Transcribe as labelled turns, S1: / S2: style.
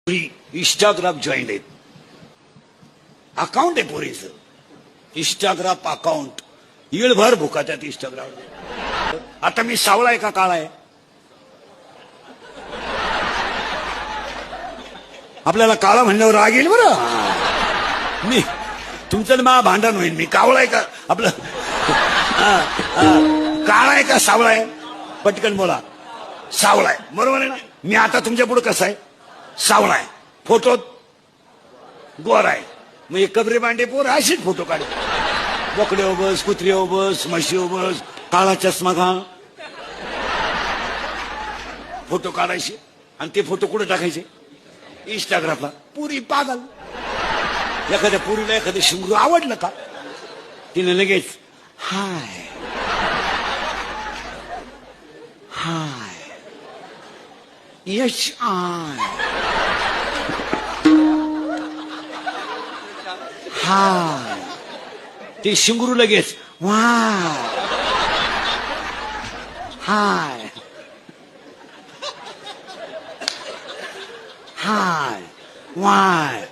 S1: Instagram join आहेत. Account आहे पोरीचं Instagram account. येळभर भुका त्यात इंस्टाग्राम. आता मी सावळा आहे का काळा आहे? आपल्याला काळा म्हणल्यावर राग येईल बरं. मी तुमचं मा भांडण होईल. मी कावळा आहे का आपलं काळा आहे का सावळा आहे? पटकन बोला. सावळा आहे बरोबर आहे ना. मी आता तुमच्या पुढे कसा आहे? सावळा आहे. फोटोत गोरा आहे. मग एक कबरे बांडे पोर अशीच फोटो काढ. बोकडे बस, कुत्रे बस, म्हशी बस, काळा चष्मा घाल, फोटो काढायचे आणि ते फोटो कुठे टाकायचे? इंस्टाग्रामला. पुरी पागल. एखाद्या पुरीला एखादं शिंगरू आवडलं का तिने लगेच हाय हाय यश आय हाय. ते शिंगरू लगेच वाय हाय हाय वाय